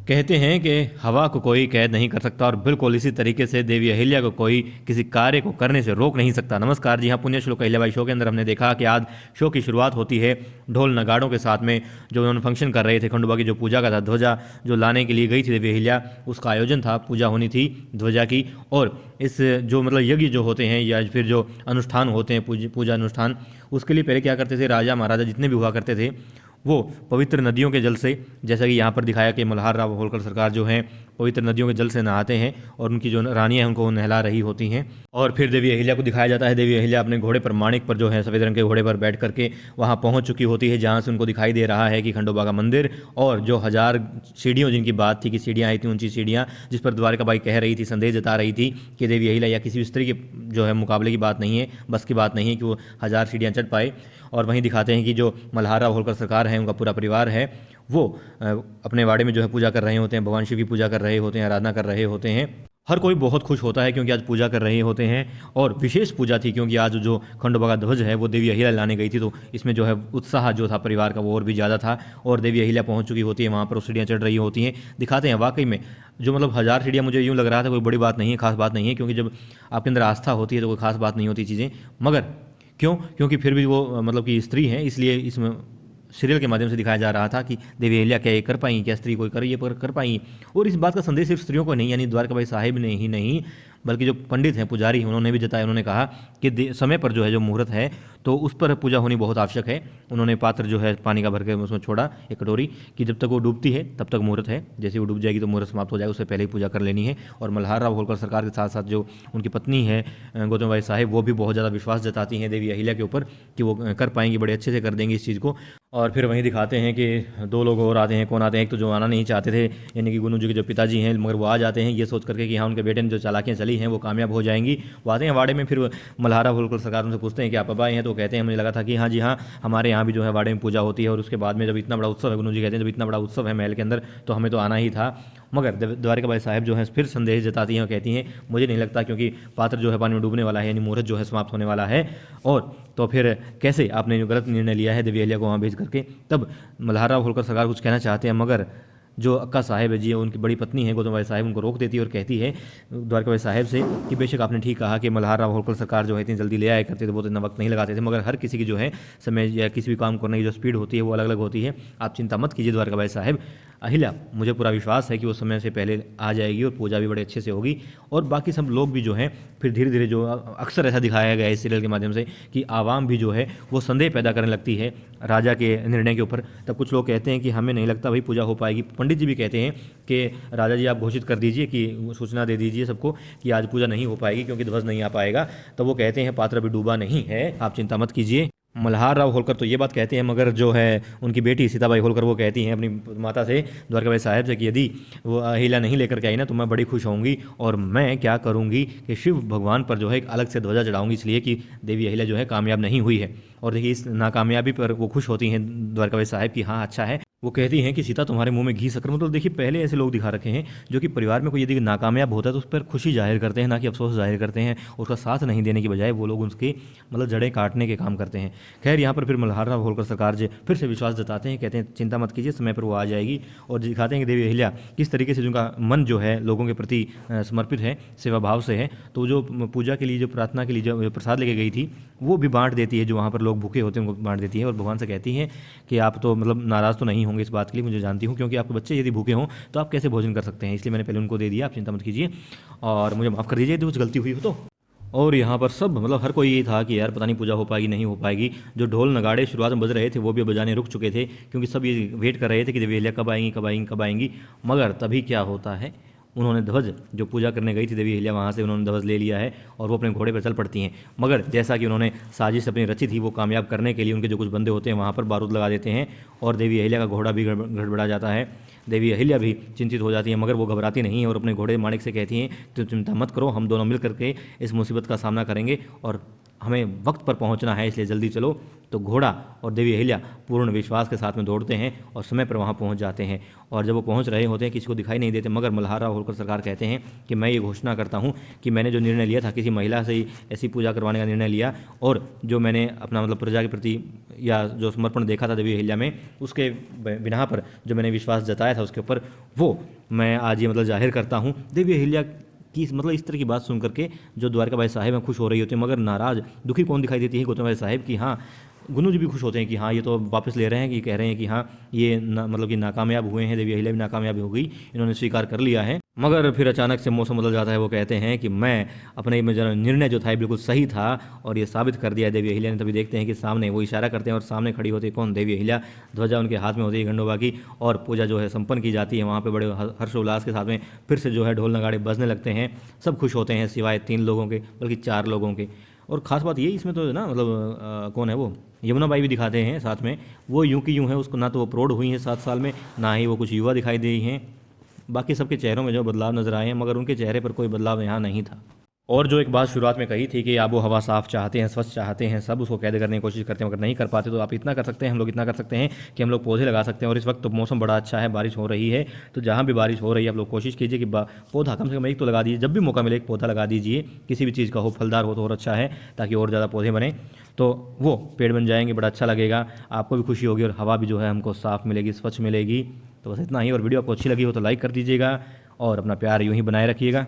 कहते हैं कि हवा को कोई कैद नहीं कर सकता और बिल्कुल इसी तरीके से देवी अहिल्या को कोई किसी कार्य को करने से रोक नहीं सकता। नमस्कार जी हाँ, पुण्य श्लोक अहिल्याबाई शो के अंदर हमने देखा कि आज शो की शुरुआत होती है ढोल नगाड़ों के साथ में। जो उन्होंने फंक्शन कर रहे थे खंडोबा की जो पूजा का था, ध्वजा जो लाने के लिए गई थी देवी अहिल्या, उसका आयोजन था, पूजा होनी थी ध्वजा की। और इस जो मतलब यज्ञ जो होते हैं या फिर जो अनुष्ठान होते हैं पूजा अनुष्ठान, उसके लिए पहले क्या करते थे, राजा महाराजा जितने भी हुआ करते थे वो पवित्र नदियों के जल से, जैसा कि यहाँ पर दिखाया कि मल्हार राव होलकर सरकार जो हैं पवित्र नदियों के जल से नहाते हैं और उनकी जो रानियाँ हैं उनको नहला रही होती हैं। और फिर देवी अहिल्या को दिखाया जाता है, देवी अहिल्या अपने घोड़े पर माणिक पर जो है सफ़ेद रंग के घोड़े पर बैठ करके वहाँ पहुँच चुकी होती है, जहाँ से उनको दिखाई दे रहा है कि खंडोबा का मंदिर और जो 1000 सीढ़ियों जिनकी बात थी कि सीढ़ियाँ आई थी, ऊंची सीढ़ियाँ, जिस पर द्वारकाबाई कह रही थी, संदेश जता रही थी कि देवी अहिल्या या किसी भी स्त्री के जो है मुकाबले की बात नहीं है, बस की बात नहीं है कि वो 1000 सीढ़ियाँ चढ़ पाए। और वहीं दिखाते हैं कि जो मल्हार राव होलकर सरकार है, उनका पूरा परिवार है, वो अपने वाड़े में जो है पूजा कर रहे होते हैं, भगवान शिव की पूजा कर रहे होते हैं, आराधना कर रहे होते हैं। हर कोई बहुत खुश होता है क्योंकि आज पूजा कर रहे होते हैं और विशेष पूजा थी क्योंकि आज जो खंडोबा का ध्वज है वो देवी अहिल्या लाने गई थी, तो इसमें जो है उत्साह जो था परिवार का वो और भी ज़्यादा था। और देवी अहिल्या पहुंच चुकी होती है वहाँ पर, सीढ़ियाँ चढ़ रही होती हैं। दिखाते हैं वाकई में जो मतलब 1000 सीढ़ियाँ, मुझे यूँ लग रहा था कोई बड़ी बात नहीं है, खास बात नहीं है, क्योंकि जब आपके अंदर आस्था होती है तो कोई खास बात नहीं होती चीज़ें। मगर क्यों? क्योंकि फिर भी वो मतलब कि स्त्री हैं, इसलिए इसमें सीरियल के माध्यम से दिखाया जा रहा था कि देवी अहिल्या क्या ये कर पाई, क्या स्त्री कोई कर ये कर पाई। और इस बात का संदेश सिर्फ स्त्रियों को नहीं, यानी द्वारकाबाई साहिब ने ही नहीं बल्कि जो पंडित हैं, पुजारी हैं, उन्होंने भी जताया। उन्होंने कहा कि समय पर जो है जो मुहूर्त है तो उस पर पूजा होनी बहुत आवश्यक है। उन्होंने पात्र जो है पानी का भर के उसमें छोड़ा, एक कटोरी, कि जब तक वो डूबती है तब तक मुहूर्त है, जैसे वो डूब जाएगी तो मुहूर्त समाप्त हो जाएगा, उससे पहले ही पूजा कर लेनी है। और मल्हार राव होलकर सरकार के साथ साथ जो उनकी पत्नी है गौतमबाई साहिब, वो भी बहुत ज़्यादा विश्वास जताती हैं देवी अहिल्या के ऊपर कि वो कर पाएंगी, बड़े अच्छे से कर देंगी इस चीज़ को। और फिर वहीं दिखाते हैं कि 2 लोग और आते हैं। कौन आते हैं? एक तो जो आना नहीं चाहते थे, यानी कि गुनू जी के जो पिताजी हैं, मगर वो आ जाते हैं ये सोच करके कि हाँ उनके बेटे ने जो चालाकियाँ चली हैं वो कामयाब हो जाएंगी। वो आते हैं वाड़े में। फिर मल्हारा होलकर सरकार उनसे पूछते हैं कि आप अब आए हैं? तो कहते हैं मुझे लगा था कि हाँ जी हाँ, हमारे यहाँ भी जो है वाड़े में पूजा होती है और उसके बाद में जब इतना बड़ा उत्सव है, गुनू जी कहते हैं जब इतना बड़ा उत्सव है महल के अंदर तो हमें तो आना ही था। मगर द्वारकाबाई साहब जो है फिर संदेश जताती हैं और कहती हैं मुझे नहीं लगता, क्योंकि पात्र जो है पानी में डूबने वाला है, यानी मुहूर्त जो है समाप्त होने वाला है। और तो फिर कैसे आपने जो गलत निर्णय लिया है देवी अहिल्या को वहाँ भेज करके। तब मल्हारा होलकर सरकार कुछ कहना चाहते हैं, मगर जो अक्का साहेब है जी, उनकी बड़ी पत्नी है गौतमबाई साहिब, उनको रोक देती है और कहती है द्वारकाबाई साहिब से कि बेशक आपने ठीक कहा कि मल्हार राव होलकर सरकार जो है इतनी जल्दी ले आया करते थे, वो इतना वक्त नहीं लगाते थे, मगर हर किसी की जो है समय या किसी भी काम करने की जो स्पीड होती है वो अलग अलग होती है। आप चिंता मत कीजिए द्वारकाबाई साहिब, अहिल्या मुझे पूरा विश्वास है कि वो समय से पहले आ जाएगी और पूजा भी बड़े अच्छे से होगी। और बाकी सब लोग भी जो हैं फिर धीरे धीरे, जो अक्सर ऐसा दिखाया गया है इस सीरियल के माध्यम से कि आवाम भी जो है वो संदेह पैदा करने लगती है राजा के निर्णय के ऊपर। तब कुछ लोग कहते हैं कि हमें नहीं लगता भाई पूजा हो पाएगी। पंडित जी भी कहते हैं कि राजा जी आप घोषित कर दीजिए, कि सूचना दे दीजिए सबको कि आज पूजा नहीं हो पाएगी क्योंकि ध्वज नहीं आ पाएगा। तब वो कहते हैं पात्र अभी डूबा नहीं है, आप चिंता मत कीजिए। मल्हार राव होलकर तो ये बात कहते हैं, मगर जो है उनकी बेटी सीताबाई होलकर वो कहती हैं अपनी माता से, द्वारकाबाई साहब से, कि यदि वो अहिल्या नहीं लेकर के आई ना तो मैं बड़ी खुश होंगी और मैं क्या करूंगी कि शिव भगवान पर जो है एक अलग से ध्वजा चढ़ाऊंगी, इसलिए कि देवी अहिल्या जो है कामयाब नहीं हुई है। और देखिए इस नाकामयाबी पर वो खुश होती हैं द्वारकाबाई साहब की, हाँ अच्छा है। वो कहती हैं कि सीता तुम्हारे मुंह में घी शक्कर, मतलब देखिए पहले ऐसे लोग दिखा रखे हैं जो कि परिवार में कोई यदि नाकामयाब होता है तो उस पर खुशी जाहिर करते हैं, ना कि अफसोस जाहिर करते हैं। उसका साथ नहीं देने की बजाय वो लोग उसके मतलब जड़ें काटने के काम करते हैं। खैर यहाँ पर फिर मल्हार राव होलकर सरकार जी फिर से विश्वास जताते हैं, कहते हैं चिंता मत कीजिए समय पर वो आ जाएगी। और दिखाते हैं कि देवी अहिल्या किस तरीके से उनका मन जो है लोगों के प्रति समर्पित है, सेवा भाव से है। तो जो पूजा के लिए, जो प्रार्थना के लिए जो प्रसाद लेके गई थी वो भी बांट देती है, जो वहाँ पर लोग भूखे होते हैं उनको बांट देती है। और भगवान से कहती हैं कि आप तो मतलब नाराज़ तो नहीं होंगे इस बात के लिए, मुझे जानती हूँ, क्योंकि आपके बच्चे यदि भूखे हों तो आप कैसे भोजन कर सकते हैं, इसलिए मैंने पहले उनको दे दिया, आप चिंता मत कीजिए और मुझे माफ़ कर दीजिए यदि कुछ गलती हुई हो तो। और यहाँ पर सब मतलब हर कोई ये था कि यार पता नहीं पूजा हो पाएगी नहीं हो पाएगी। जो ढोल नगाड़े शुरुआत में बज रहे थे वो भी बजाने रुक चुके थे, क्योंकि सब ये वेट कर रहे थे कि देवी अहिल्या कब आएंगी कब आएंगी कब आएंगी। मगर तभी क्या होता है, उन्होंने ध्वज, जो पूजा करने गई थी देवी अहिल्या, वहाँ से उन्होंने ध्वज ले लिया है और वो अपने घोड़े पर चल पड़ती हैं। मगर जैसा कि उन्होंने साजिश अपनी रची थी वो कामयाब करने के लिए उनके जो कुछ बंदे होते हैं वहाँ पर बारूद लगा देते हैं और देवी अहिल्या का घोड़ा भी गड़बड़ा जाता है। देवी अहिल्या भी चिंतित हो जाती है, मगर वो घबराती नहीं है और अपने घोड़े माणिक से कहती हैं तो चिंता मत करो, हम दोनों मिल करके इस मुसीबत का सामना करेंगे और हमें वक्त पर पहुंचना है, इसलिए जल्दी चलो। तो घोड़ा और देवी अहिल्या पूर्ण विश्वास के साथ में दौड़ते हैं और समय पर वहां पहुंच जाते हैं। और जब वो पहुंच रहे होते हैं किसी को दिखाई नहीं देते, मगर मल्हारा होलकर सरकार कहते हैं कि मैं ये घोषणा करता हूं कि मैंने जो निर्णय लिया था, किसी महिला से ही ऐसी पूजा करवाने का निर्णय लिया, और जो मैंने अपना मतलब प्रजा के प्रति या जो समर्पण देखा था देवी अहिल्या में, उसके बिना पर जो मैंने विश्वास जताया था उसके ऊपर, वो मैं आज ये मतलब जाहिर करता हूँ। देवी अहिल्या की मतलब इस तरह की बात सुन करके जो द्वारका भाई साहब हैं खुश हो रही होती है, मगर नाराज दुखी कौन दिखाई देती है? गौतम भाई साहब की हाँ, गुन्नू जी भी खुश होते हैं कि हाँ ये तो वापस ले रहे हैं, कि कह रहे हैं कि हाँ ये मतलब कि नाकामयाब हुए हैं, देवी अहिल्या भी नाकामयाब हो गई, इन्होंने स्वीकार कर लिया है। मगर फिर अचानक से मौसम बदल जाता है। वो कहते हैं कि मैं अपने निर्णय जो था बिल्कुल सही था और ये साबित कर दिया है देवी अहिल्या ने। तभी देखते हैं कि सामने वो इशारा करते हैं और सामने खड़ी होती है कौन? देवी अहिल्या। ध्वजा उनके हाथ में होती है गंडोबा की, और पूजा जो है संपन्न की जाती है। वहाँ पे बड़े हर्षोल्लास के साथ में फिर से जो है ढोल नगाड़े बजने लगते हैं। सब खुश होते हैं सिवाय 3 लोगों के, बल्कि 4 लोगों के। और ख़ास बात ये इसमें तो ना मतलब कौन है वो, यमुना बाई भी दिखाते हैं साथ में। वो यूं की यूं है, उसको ना तो वो प्रौढ़ हुई हैं 7 साल में, ना ही वो कुछ युवा दिखाई दी हैं। बाकी सबके चेहरों में जो बदलाव नजर आए हैं, मगर उनके चेहरे पर कोई बदलाव यहाँ नहीं था। और जो एक बात शुरुआत में कही थी कि आबो हवा साफ चाहते हैं, स्वच्छ चाहते हैं, सब उसको कैद करने की कोशिश करते हैं, मगर नहीं कर पाते। तो आप इतना कर सकते हैं, हम लोग इतना कर सकते हैं कि हम लोग पौधे लगा सकते हैं। और इस वक्त तो मौसम बड़ा अच्छा है, बारिश हो रही है, तो जहाँ भी बारिश हो रही है आप लोग कोशिश कीजिए कि पौधा कम से कम एक तो लगा दीजिए। जब भी मौका मिले एक पौधा लगा दीजिए, किसी भी चीज़ का हो, फलदार हो तो और अच्छा है, ताकि और ज़्यादा पौधे बने, तो वो पेड़ बन जाएंगे, बड़ा अच्छा लगेगा, आपको भी खुशी होगी और हवा भी जो है हमको साफ़ मिलेगी, स्वच्छ मिलेगी। तो बस इतना ही। और वीडियो आपको अच्छी लगी हो तो लाइक कर दीजिएगा और अपना प्यार यूँ ही बनाए रखिएगा।